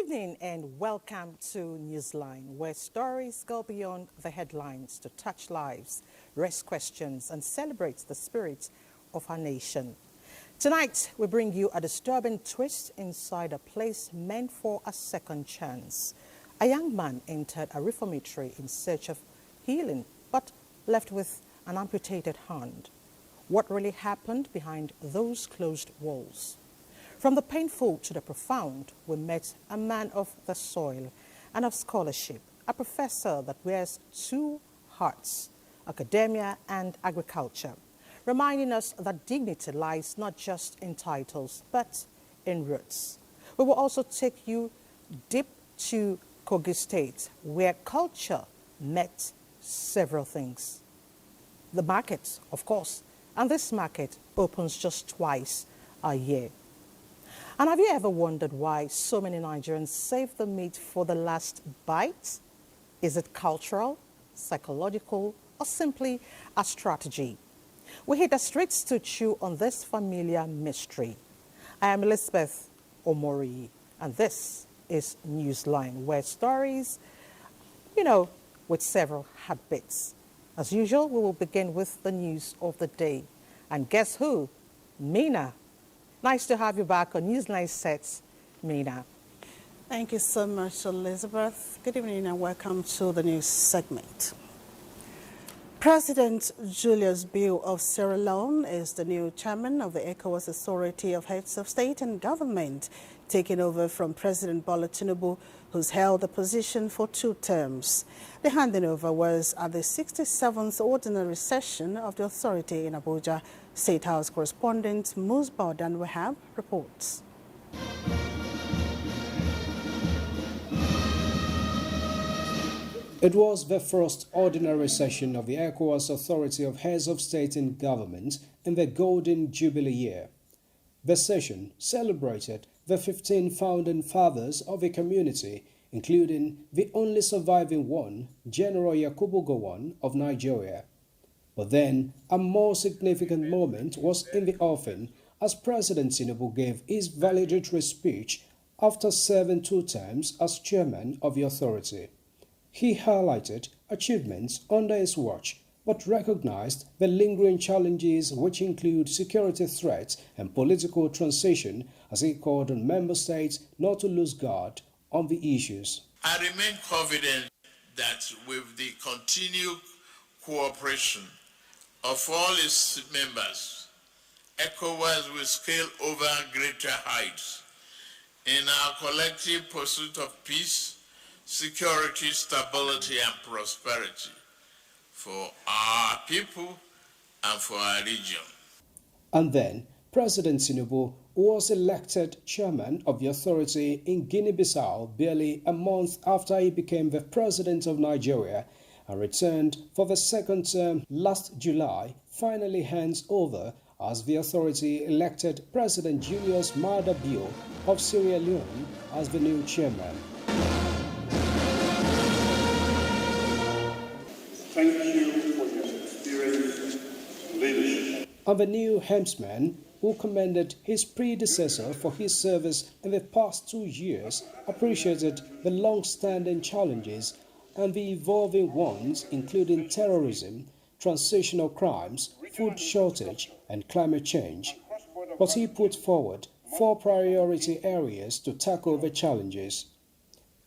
evening and welcome to Newsline, where stories go beyond the headlines to touch lives, raise questions, and celebrate the spirit of our nation. Tonight, we bring you a disturbing twist inside a place meant for a second chance. A young man entered a reformatory in search of healing, but left with an amputated hand. What really happened behind those closed walls? From the painful to the profound, we met a man of the soil and of scholarship, a professor that wears two hats, academia and agriculture, reminding us that dignity lies not just in titles, but in roots. We will also take you deep to Kogi State, where culture met several things. The market, of course, and this market opens just twice a year. And have you ever wondered why so many Nigerians save the meat for the last bite? Is it cultural, psychological, or simply a strategy? We hit the streets to chew on this familiar mystery. I am Elizabeth Omori, and this is Newsline, where stories, with several heartbeats. As usual, we will begin with the news of the day. And guess who? Mina. Nice to have you back on Newsline sets, Mina. Thank you so much, Elizabeth. Good evening and welcome to the news segment. President Julius Bill of Sierra Leone is the new chairman of the ECOWAS Authority of Heads of State and Government, taking over from President Bola Tinubu, who's held the position for 2 terms. The handing over was at the 67th ordinary session of the authority in Abuja. State House correspondent Musbah Dan Wahab reports. It was the first ordinary session of the ECOWAS Authority of Heads of State and Government in the Golden Jubilee year. The session celebrated the 15 founding fathers of the community, including the only surviving one, General Yakubu Gowon of Nigeria. But then, a more significant moment was in the offing as President Tinubu gave his valedictory speech after serving 2 terms as chairman of the authority. He highlighted achievements under his watch, but recognized the lingering challenges which include security threats and political transition, as he called on member states not to lose guard on the issues. I remain confident that with the continued cooperation of all its members, ECOWAS will scale over greater heights in our collective pursuit of peace, security, stability, and prosperity for our people and for our region. And then, President Tinubu was elected chairman of the authority in Guinea-Bissau barely a month after he became the president of Nigeria and returned for the 2nd term last July, finally hands over as the authority elected President Julius Maada Bio of Sierra Leone as the new chairman. Thank you for your experience and leadership. And the new helmsman, who commended his predecessor for his service in the past 2 years, appreciated the long-standing challenges and the evolving ones, including terrorism, transitional crimes, food shortage, and climate change. But he put forward 4 priority areas to tackle the challenges.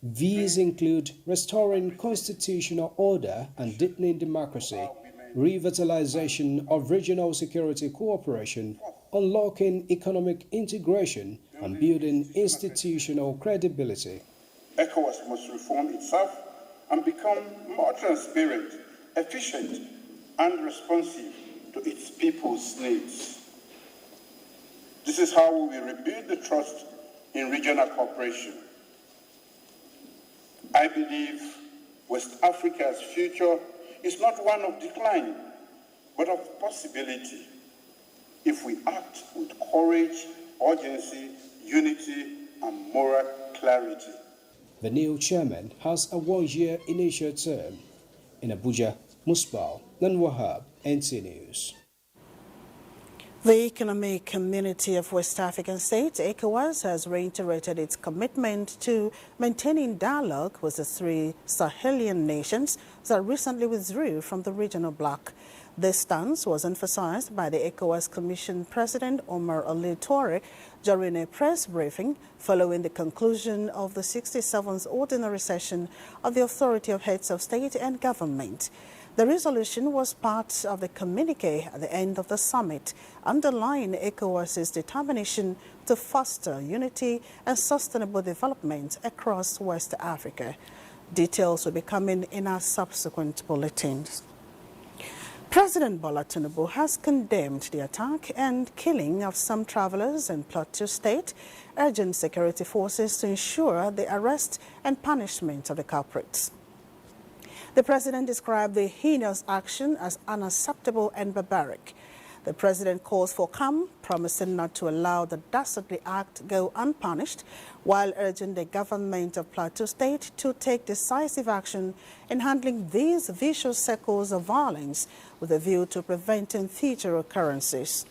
These include restoring constitutional order and deepening democracy, revitalization of regional security cooperation, unlocking economic integration, and building institutional credibility. ECOWAS must reform itself and become more transparent, efficient, and responsive to its people's needs. This is how we will rebuild the trust in regional cooperation. I believe West Africa's future is not one of decline, but of possibility, if we act with courage, urgency, unity, and moral clarity. The new chairman has a 1-year initial term. In Abuja, Musbah Dan Wahab, NT News. The Economic Community of West African States, ECOWAS, has reiterated its commitment to maintaining dialogue with the three Sahelian nations that recently withdrew from the regional bloc. This stance was emphasized by the ECOWAS Commission President Omar Ali Touare during a press briefing following the conclusion of the 67th Ordinary Session of the Authority of Heads of State and Government. The resolution was part of the communique at the end of the summit, underlying ECOWAS's determination to foster unity and sustainable development across West Africa. Details will be coming in our subsequent bulletins. President Bola Tinubu has condemned the attack and killing of some travelers in Plateau State, urging security forces to ensure the arrest and punishment of the culprits. The president described the heinous action as unacceptable and barbaric. The president calls for calm, promising not to allow the dastardly act go unpunished, while urging the government of Plateau State to take decisive action in handling these vicious circles of violence with a view to preventing future occurrences.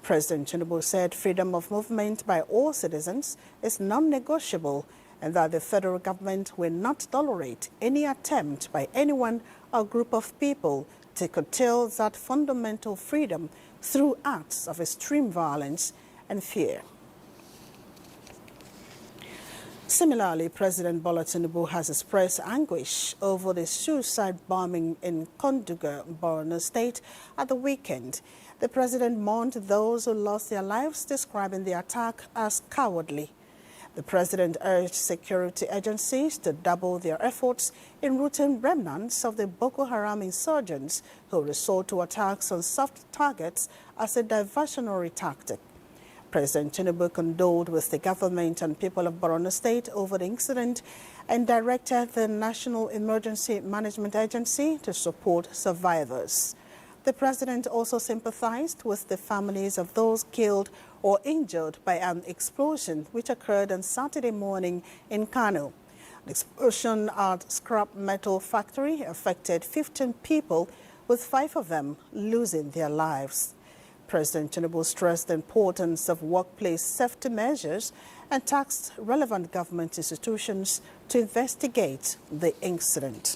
President Tinubu said freedom of movement by all citizens is non-negotiable, and that the federal government will not tolerate any attempt by anyone or group of people to curtail that fundamental freedom through acts of extreme violence and fear. Similarly, President Bola Tinubu has expressed anguish over the suicide bombing in Konduga, Borno State at the weekend. The president mourned those who lost their lives, describing the attack as cowardly. The president urged security agencies to double their efforts in routing remnants of the Boko Haram insurgents who resort to attacks on soft targets as a diversionary tactic. President Tinubu condoled with the government and people of Borno State over the incident and directed the National Emergency Management Agency to support survivors. The president also sympathized with the families of those killed or injured by an explosion which occurred on Saturday morning in Kano. The explosion at scrap metal factory affected 15 people, with 5 of them losing their lives. President Tinubu stressed the importance of workplace safety measures and tasked relevant government institutions to investigate the incident.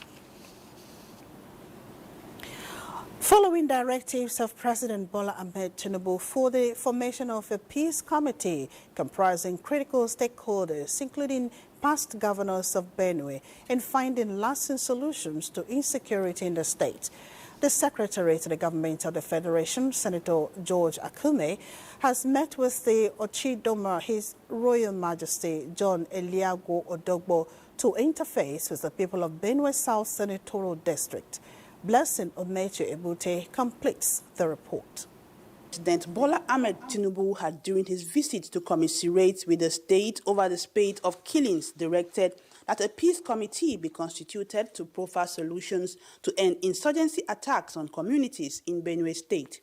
Following directives of President Bola Ahmed Tinubu for the formation of a peace committee comprising critical stakeholders, including past governors of Benue, in finding lasting solutions to insecurity in the state, the Secretary to the Government of the Federation, Senator George Akume, has met with the Ochidoma, His Royal Majesty John Eliago Odogbo, to interface with the people of Benue South Senatorial District. Blessing Omeche Ebute completes the report. President Bola Ahmed Tinubu had, during his visit to commiserate with the state over the spate of killings, directed that a peace committee be constituted to proffer solutions to end insurgency attacks on communities in Benue State.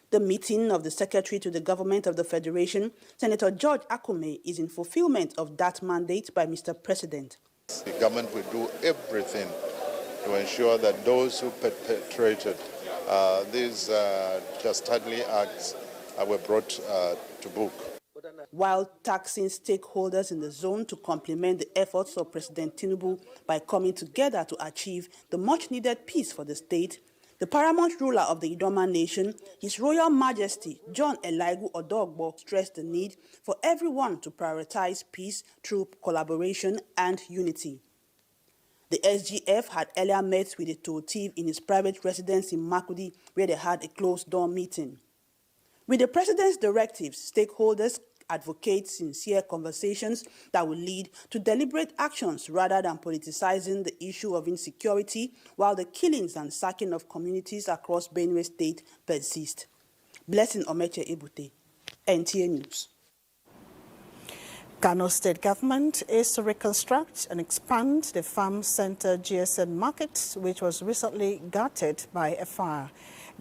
The meeting of the Secretary to the Government of the Federation, Senator George Akume, is in fulfillment of that mandate by Mr. President. The government will do everything to ensure that those who perpetrated these dastardly acts were brought to book. While taxing stakeholders in the zone to complement the efforts of President Tinubu by coming together to achieve the much-needed peace for the state, the paramount ruler of the Idoma nation, His Royal Majesty John Eliago Odogbo, stressed the need for everyone to prioritize peace through collaboration and unity. The SGF had earlier met with the Totiv in his private residence in Makudi, where they had a closed-door meeting. With the president's directives, stakeholders advocate sincere conversations that will lead to deliberate actions rather than politicizing the issue of insecurity, while the killings and sacking of communities across Benue State persist. Blessing Omeche Ebute, NTA News. Kano State Government is to reconstruct and expand the Farm Center GSM market, which was recently gutted by a fire.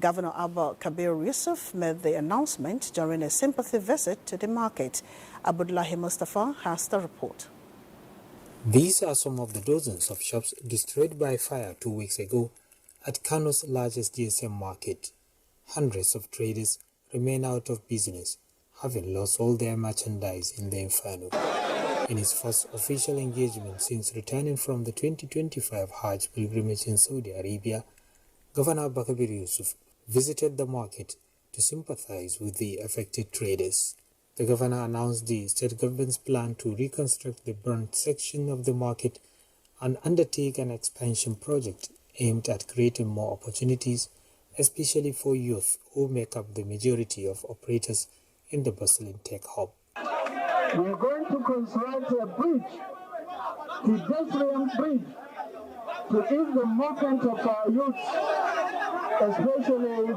Governor Abba Kabir Yusuf made the announcement during a sympathy visit to the market. Abdullahi Mustafa has the report. These are some of the dozens of shops destroyed by fire 2 weeks ago at Kano's largest GSM market. Hundreds of traders remain out of business, having lost all their merchandise in the inferno. In his first official engagement since returning from the 2025 Hajj pilgrimage in Saudi Arabia, Governor Bakabir Yusuf visited the market to sympathize with the affected traders. The governor announced the state government's plan to reconstruct the burnt section of the market and undertake an expansion project aimed at creating more opportunities, especially for youth who make up the majority of operators in the bustling tech hub. We're going to construct a bridge, pedestrian bridge, to ease the movement of our youth, especially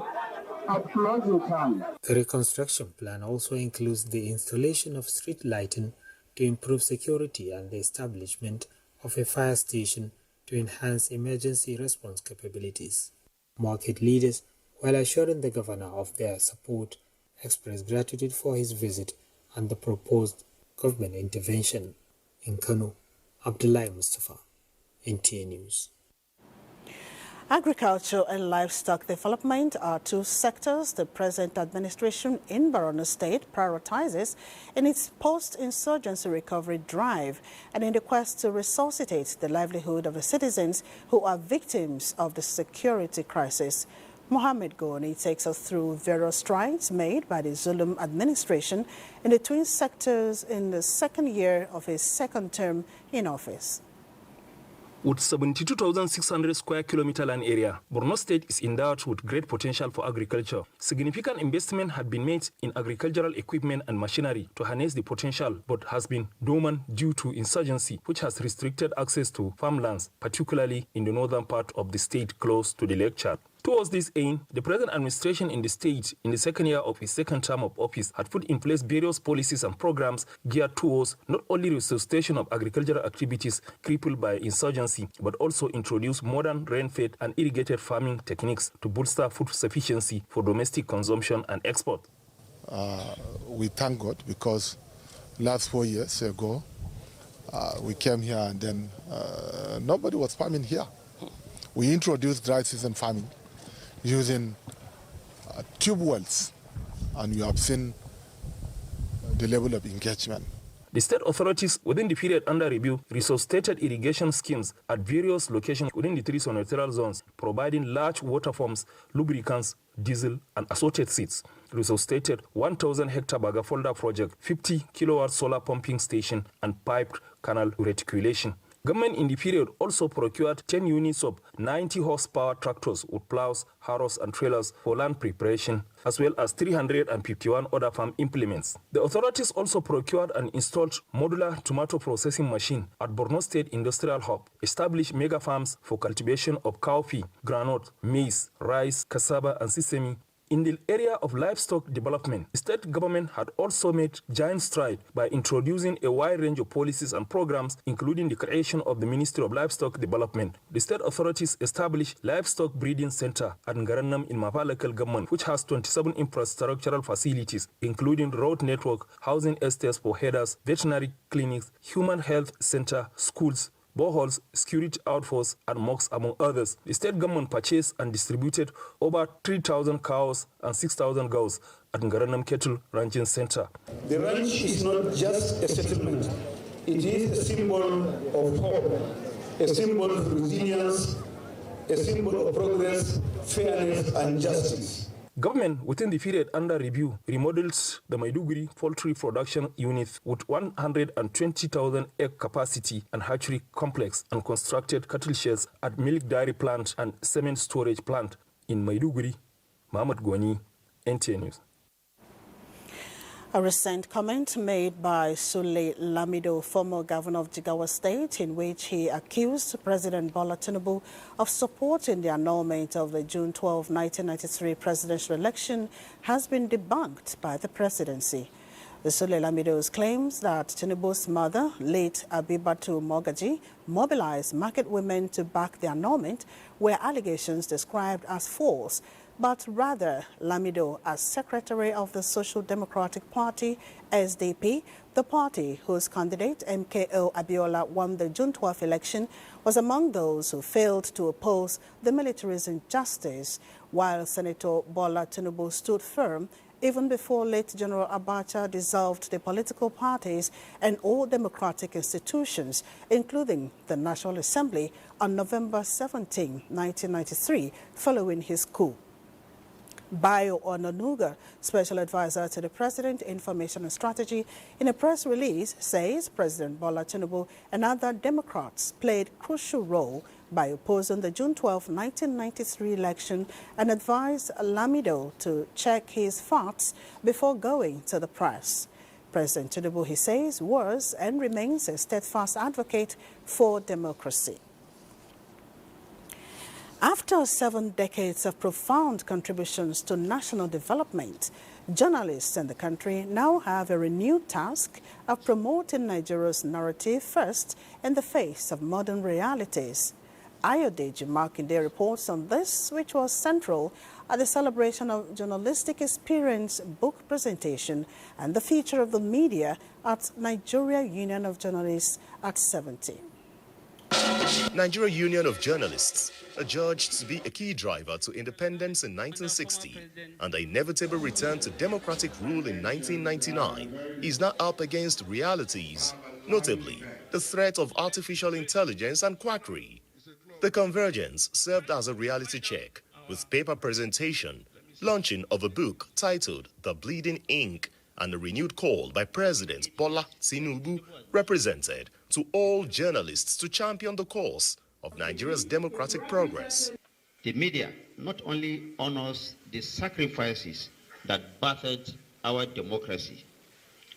at closing time. The reconstruction plan also includes the installation of street lighting to improve security and the establishment of a fire station to enhance emergency response capabilities. Market leaders, while assuring the governor of their support, expressed gratitude for his visit and the proposed government intervention. In Kano, Abdullahi Mustafa, NTA News. Agriculture and livestock development are two sectors the present administration in Borno State prioritizes in its post-insurgency recovery drive and in the quest to resuscitate the livelihood of the citizens who are victims of the security crisis. Mohammed Goni takes us through various strides made by the Zulum administration in the twin sectors in the second year of his second term in office. With 72,600 square kilometer land area, Borno State is endowed with great potential for agriculture. Significant investment had been made in agricultural equipment and machinery to harness the potential, but has been dormant due to insurgency, which has restricted access to farmlands, particularly in the northern part of the state close to the Lake Chad. Towards this aim, the present administration in the state, in the second year of its second term of office, had put in place various policies and programs geared towards not only resuscitation of agricultural activities crippled by insurgency, but also introduced modern rain-fed and irrigated farming techniques to bolster food sufficiency for domestic consumption and export. We thank God because last 4 years ago, we came here and then nobody was farming here. We introduced dry season farming using tube wells, and you have seen the level of engagement. The state authorities within the period under review resuscitated irrigation schemes at various locations within the 3 senatorial zones, providing large water pumps, lubricants, diesel, and assorted seeds. Resuscitated 1,000 hectare Baga folder project, 50 kilowatt solar pumping station, and piped canal reticulation. Government in the period also procured 10 units of 90 horsepower tractors with plows, harrows and trailers for land preparation, as well as 351 other farm implements. The authorities also procured and installed modular tomato processing machine at Borno State Industrial Hub, established mega farms for cultivation of cowpea, groundnut, maize, rice, cassava and sesame. In the area of livestock development, the state government had also made giant strides by introducing a wide range of policies and programs, including the creation of the Ministry of Livestock Development. The state authorities established Livestock Breeding Center at Ngaranam in Mapa local government, which has 27 infrastructural facilities, including road network, housing estates for herders, veterinary clinics, human health center, schools, boreholes, security outposts, and mosques, among others. The state government purchased and distributed over 3,000 cows and 6,000 goats at Ngaranam Cattle Ranching Center. The ranch is not just a settlement. It is a symbol of hope, a symbol of resilience, a symbol of progress, fairness, and justice. Government within the period under review remodeled the Maiduguri poultry production unit with 120,000 egg capacity and hatchery complex and constructed cattle sheds at milk dairy plant and cement storage plant in Maiduguri. Mohammed Gwani, NTA News. A recent comment made by Sule Lamido, former governor of Jigawa State, in which he accused President Bola Tinubu of supporting the annulment of the June 12, 1993 presidential election, has been debunked by the presidency. The Sule Lamido's claims that Tinubu's mother, late Abibatu Mogaji, mobilized market women to back the annulment were allegations described as false, but rather Lamido, as secretary of the Social Democratic Party, SDP, the party whose candidate MKO Abiola won the June 12 election, was among those who failed to oppose the military's injustice, while Senator Bola Tinubu stood firm even before late General Abacha dissolved the political parties and all democratic institutions, including the National Assembly, on November 17, 1993, following his coup. Bayo Onanuga, Special Advisor to the President, Information and Strategy, in a press release says President Bola Tinubu and other Democrats played a crucial role by opposing the June 12, 1993 election and advised Lamido to check his facts before going to the press. President Tinubu, he says, was and remains a steadfast advocate for democracy. After 7 decades of profound contributions to national development, journalists in the country now have a renewed task of promoting Nigeria's narrative first in the face of modern realities. Ayodeji Makinde reports on this, which was central at the celebration of Journalistic Experience book presentation and the feature of the media at Nigeria Union of Journalists at 70. Nigeria Union of Journalists, adjudged to be a key driver to independence in 1960 and the inevitable return to democratic rule in 1999, is now up against realities, notably the threat of artificial intelligence and quackery. The convergence served as a reality check with paper presentation, launching of a book titled The Bleeding Ink, and a renewed call by President Bola Tinubu represented to all journalists to champion the cause of Nigeria's democratic progress. The media not only honors the sacrifices that birthed our democracy,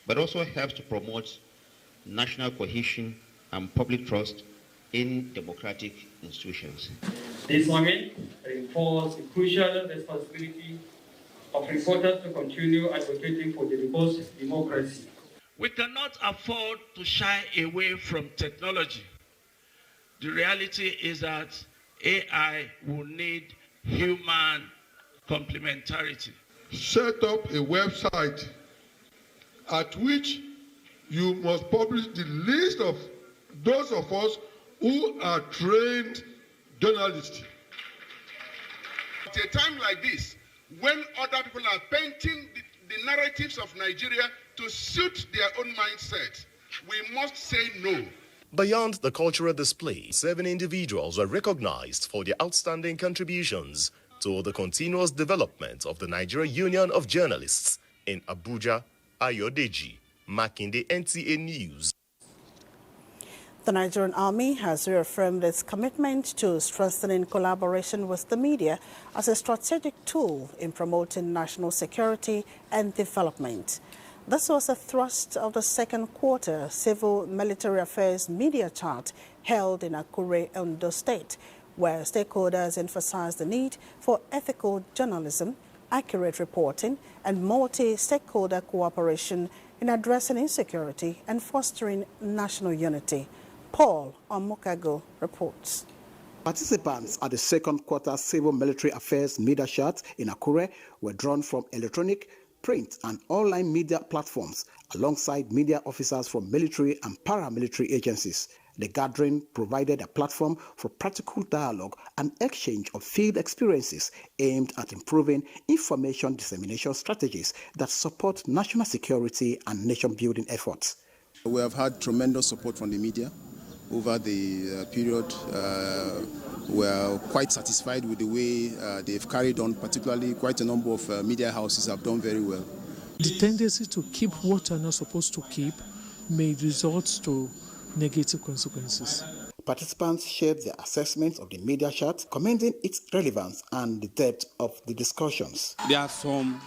but also helps to promote national cohesion and public trust in democratic institutions. This moment reinforces the crucial responsibility of reporters to continue advocating for the robust democracy. We cannot afford to shy away from technology. The reality is that AI will need human complementarity. Set up a website at which you must publish the list of those of us who are trained journalists. At a time like this, when other people are painting the narratives of Nigeria to suit their own mindset, we must say no. Beyond the cultural display, 7 individuals were recognized for their outstanding contributions to the continuous development of the Nigeria Union of Journalists in Abuja. Ayodeji Makinde, NTA News. The Nigerian Army has reaffirmed its commitment to strengthening collaboration with the media as a strategic tool in promoting national security and development. This was a thrust of the second quarter Civil Military Affairs Media Chart held in Akure, Ondo State, where stakeholders emphasized the need for ethical journalism, accurate reporting, and multi-stakeholder cooperation in addressing insecurity and fostering national unity. Paul Omokago reports. Participants at the second quarter Civil Military Affairs Media Chart in Akure were drawn from electronic, print and online media platforms alongside media officers from military and paramilitary agencies. The gathering provided a platform for practical dialogue and exchange of field experiences aimed at improving information dissemination strategies that support national security and nation-building efforts. We have had tremendous support from the media over the period. We are quite satisfied with the way they've carried on, particularly quite a number of media houses have done very well. The tendency to keep what you're not supposed to keep may result to negative consequences. Participants shared their assessments of the media chart, commending its relevance and the depth of the discussions. There are some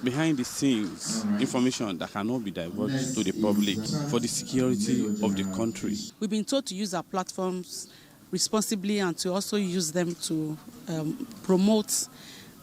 behind-the-scenes information that cannot be divulged to the public for the security of the country. We've been told to use our platforms responsibly and to also use them to promote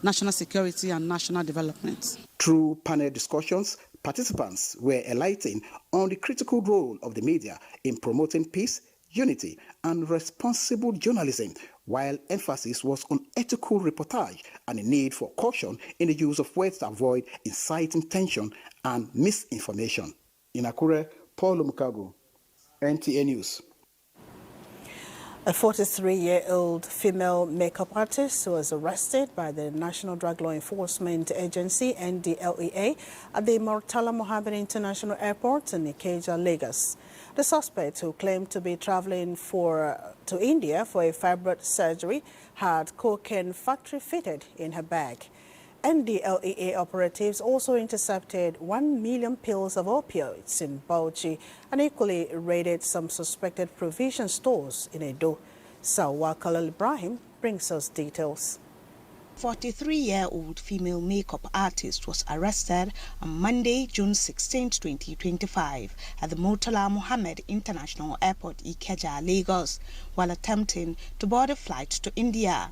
national security and national development. Through panel discussions, participants were enlightened on the critical role of the media in promoting peace, unity, and responsible journalism, while emphasis was on ethical reportage and the need for caution in the use of words to avoid inciting tension and misinformation. In Akure, Paul Omokago, NTA News. A 43-year-old female makeup artist was arrested by the National Drug Law Enforcement Agency, NDLEA, at the Murtala Mohammed International Airport in Ikeja, Lagos. The suspect, who claimed to be traveling to India for a fibroid surgery, had cocaine factory fitted in her bag. NDLEA operatives also intercepted 1 million pills of opioids in Bauchi and equally raided some suspected provision stores in Edo. Sawa Khalil Ibrahim brings us details. 43-year-old female makeup artist was arrested on Monday, June 16, 2025, at the Murtala Mohammed International Airport, Ikeja, Lagos, while attempting to board a flight to India.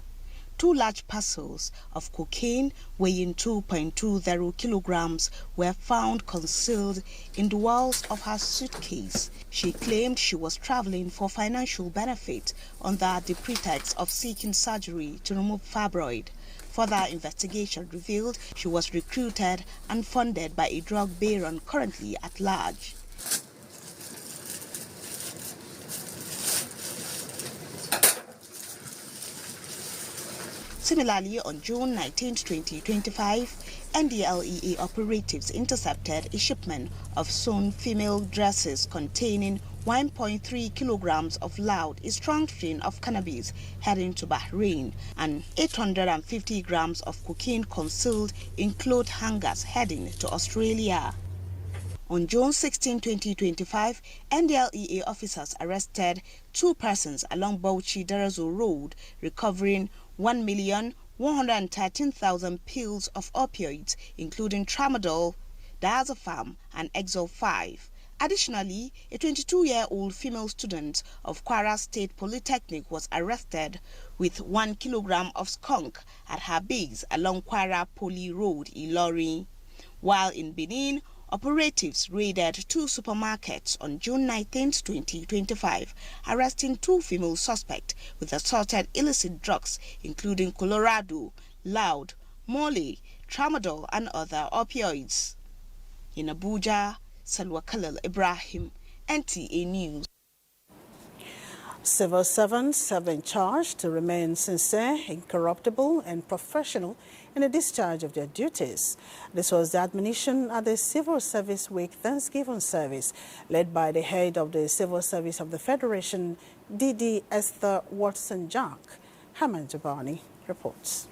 2 large parcels of cocaine weighing 2.20 kilograms were found concealed in the walls of her suitcase. She claimed she was traveling for financial benefit under the pretext of seeking surgery to remove fibroid. Further investigation revealed she was recruited and funded by a drug baron currently at large. Similarly, on June 19, 2025, NDLEA operatives intercepted a shipment of sewn female dresses containing 1.3 kilograms of loud, a strong strain of cannabis heading to Bahrain, and 850 grams of cocaine concealed in cloth hangers heading to Australia. On June 16, 2025, NDLEA officers arrested 2 persons along Bauchi-Darazo Road, recovering 1,113,000 pills of opioids, including tramadol, diazepam, and Exol 5. Additionally, a 22-year-old female student of Kwara State Polytechnic was arrested with 1 kilogram of skunk at her base along Kwara Poly Road, Ilorin. While in Benin, operatives raided 2 supermarkets on June 19, 2025, arresting 2 female suspects with assorted illicit drugs, including Colorado, loud, Molly, tramadol, and other opioids. In Abuja, Salwa Khalil Ibrahim, NTA News. Civil servants have been charged to remain sincere, incorruptible, and professional in the discharge of their duties. This was the admonition at the Civil Service Week Thanksgiving service, led by the head of the Civil Service of the Federation, DD Esther Watson-Jack. Haman Jabani reports.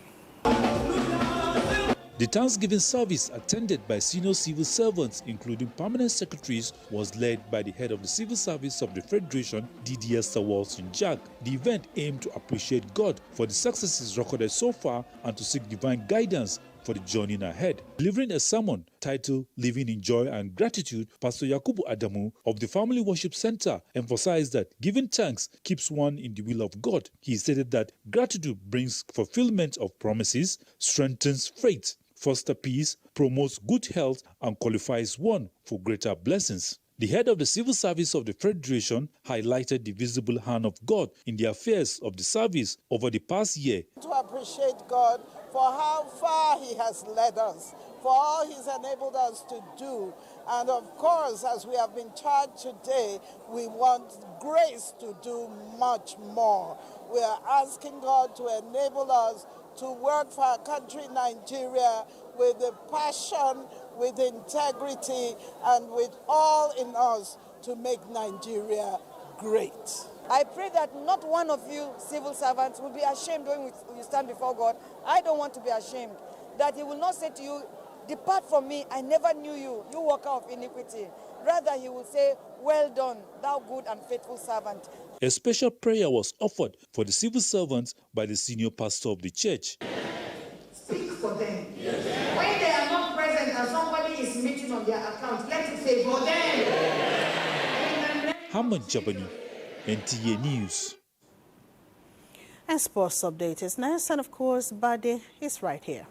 The Thanksgiving service, attended by senior civil servants, including permanent secretaries, was led by the head of the Civil Service of the Federation, D.D. Esther Watson-Jack. The event aimed to appreciate God for the successes recorded so far and to seek divine guidance for the journey ahead. Delivering a sermon titled Living in Joy and Gratitude, Pastor Yakubu Adamu of the Family Worship Center emphasized that giving thanks keeps one in the will of God. He stated that gratitude brings fulfillment of promises, strengthens faith, fosters peace, promotes good health, and qualifies one for greater blessings. The head of the Civil Service of the Federation highlighted the visible hand of God in the affairs of the service over the past year. To appreciate God for how far He has led us, for all He's enabled us to do. And of course, as we have been charged today, we want grace to do much more. We are asking God to enable us to work for our country, Nigeria, with the passion, with integrity, and with all in us to make Nigeria great. I pray that not one of you civil servants will be ashamed when you stand before God. I don't want to be ashamed. That He will not say to you, depart from me, I never knew you, you worker of iniquity. Rather, He will say, well done, thou good and faithful servant. A special prayer was offered for the civil servants by the senior pastor of the church. Speak for them. Yes. When they are not present and somebody is meeting on their account, let it say for them. Haman Jabani, NTA News. And sports update is next, and of course, Bade is right here.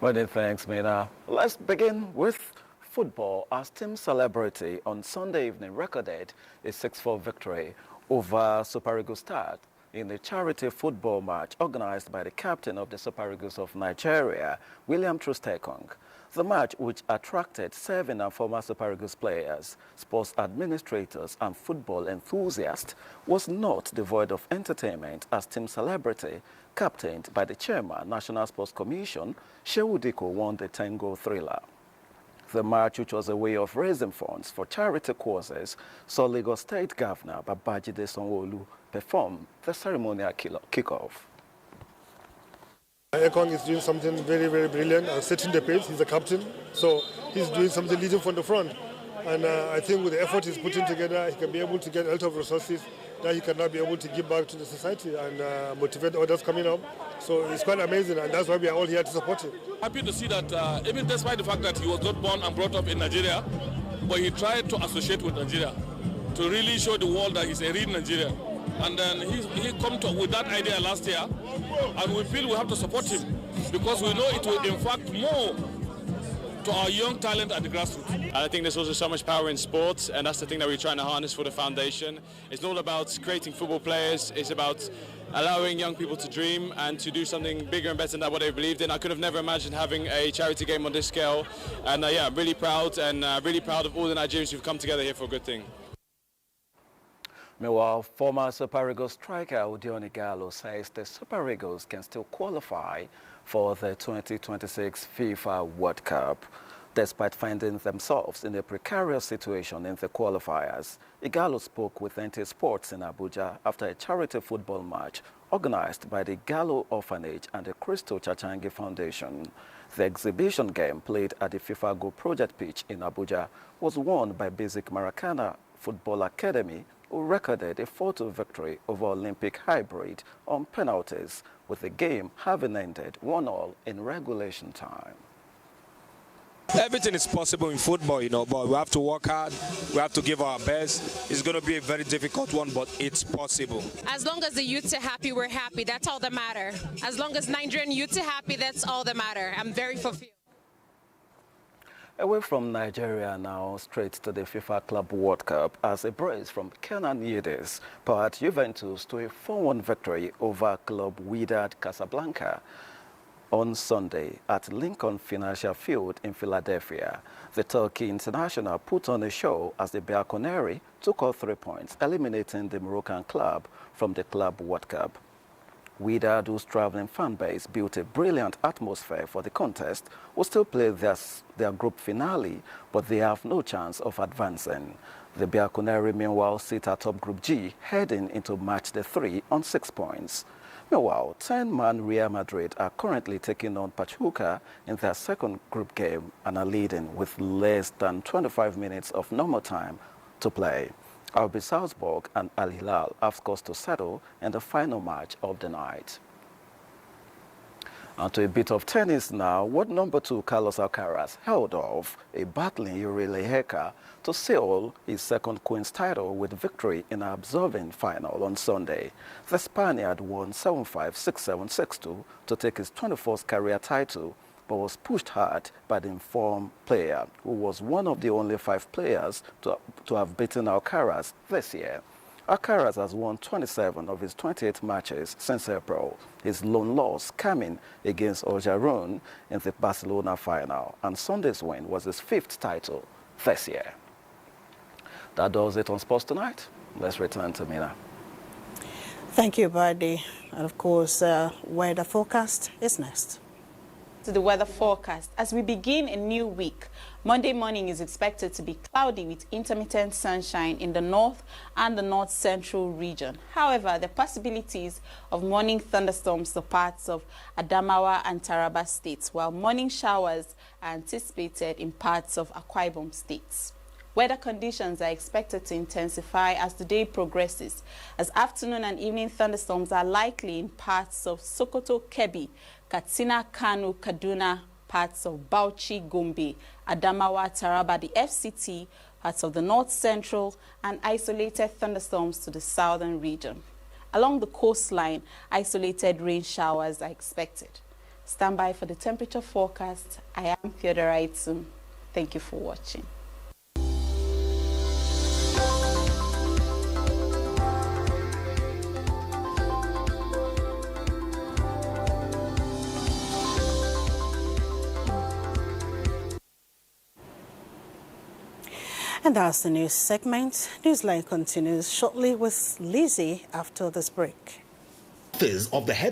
Many thanks, Mina. Let's begin with football, as Team Celebrity on Sunday evening recorded a 6-4 victory over Super Eagles Stars in a charity football match organized by the captain of the Super Eagles of Nigeria, William Trustekong. The match, which attracted 7 and former Super Eagles players, sports administrators and football enthusiasts, was not devoid of entertainment as team celebrity, captained by the chairman, National Sports Commission, Shehu Diko, won the 10-goal thriller. The match, which was a way of raising funds for charity causes, saw Lagos State Governor Babajide Sanwo-Olu perform the ceremonial kickoff. Ekong is doing something very, very brilliant and setting the pace. He's a captain, so he's doing something leading from the front. And I think with the effort he's putting together, he can be able to get a lot of resources that he can now be able to give back to the society and motivate others coming up. So it's quite amazing, and that's why we are all here to support him. Happy to see that even despite the fact that he was not born and brought up in Nigeria, but he tried to associate with Nigeria to really show the world that he's a real Nigerian. And then he come with that idea last year, and we feel we have to support him because we know it will impact more to our young talent at the grassroots. I think there's also so much power in sports, and that's the thing that we're trying to harness for the foundation. It's not about creating football players, it's about allowing young people to dream and to do something bigger and better than what they believed in. I could have never imagined having a charity game on this scale, and yeah, I'm really proud, and really proud of all the Nigerians who've come together here for a good thing. Meanwhile, former Super Eagles striker Udioni Gallo says the Super Eagles can still qualify for the 2026 FIFA World Cup, despite finding themselves in a precarious situation in the qualifiers. Igalo spoke with NT Sports in Abuja after a charity football match organized by the Gallo Orphanage and the Crystal Chachangi Foundation. The exhibition game, played at the FIFA Go Project pitch in Abuja, was won by Basic Maracana Football Academy, who recorded a 4-2 victory over Olympic Hybrid on penalties, with the game having ended 1-1 in regulation time. Everything is possible in football, but we have to work hard, we have to give our best. It's going to be a very difficult one, but it's possible. As long as the youths are happy, we're happy. That's all that matters. As long as Nigerian youths are happy, that's all that matters. I'm very fulfilled. Away from Nigeria now, straight to the FIFA Club World Cup, as a brace from Kenan Yildiz powered Juventus to a 4-1 victory over club Wydad Casablanca on Sunday at Lincoln Financial Field in Philadelphia. The Turkey international put on a show as the Bianconeri took all 3 points, eliminating the Moroccan club from the Club World Cup. Wydad, whose traveling fan base built a brilliant atmosphere for the contest, will still play their group finale, but they have no chance of advancing. The Bianconeri, meanwhile, sit atop Group G, heading into match day 3 on 6 points. Meanwhile, 10-man Real Madrid are currently taking on Pachuca in their second group game and are leading with less than 25 minutes of normal time to play. RB Salzburg and Al Hilal have scores to settle in the final match of the night. And to a bit of tennis now, what number 2 Carlos Alcaraz held off a battling Yuri Lehecka to seal his second Queen's title with victory in an absorbing final on Sunday. The Spaniard won 7-5, 6-7, 6-2 to take his 24th career title, but was pushed hard by the informed player, who was one of the only 5 players to have beaten Alcaraz this year. Alcaraz has won 27 of his 28 matches since April, his lone loss coming against Ojarun in the Barcelona final, and Sunday's win was his 5th title this year. That does it on Sports Tonight. Let's return to Mina. Thank you, Buddy. And of course, weather forecast is next. To the weather forecast. As we begin a new week, Monday morning is expected to be cloudy with intermittent sunshine in the north and the north central region. However, the possibilities of morning thunderstorms to parts of Adamawa and Taraba states, while morning showers are anticipated in parts of Akwa Ibom states. Weather conditions are expected to intensify as the day progresses, as afternoon and evening thunderstorms are likely in parts of Sokoto, Kebbi, Katsina, Kano, Kaduna, parts of Bauchi, Gombe, Adamawa, Taraba, the FCT, parts of the north central, and isolated thunderstorms to the southern region. Along the coastline, isolated rain showers are expected. Stand by for the temperature forecast. I am Theodora Itzum. Thank you for watching. And that's the news segment. Newsline continues shortly with Lizzie after this break. Of the head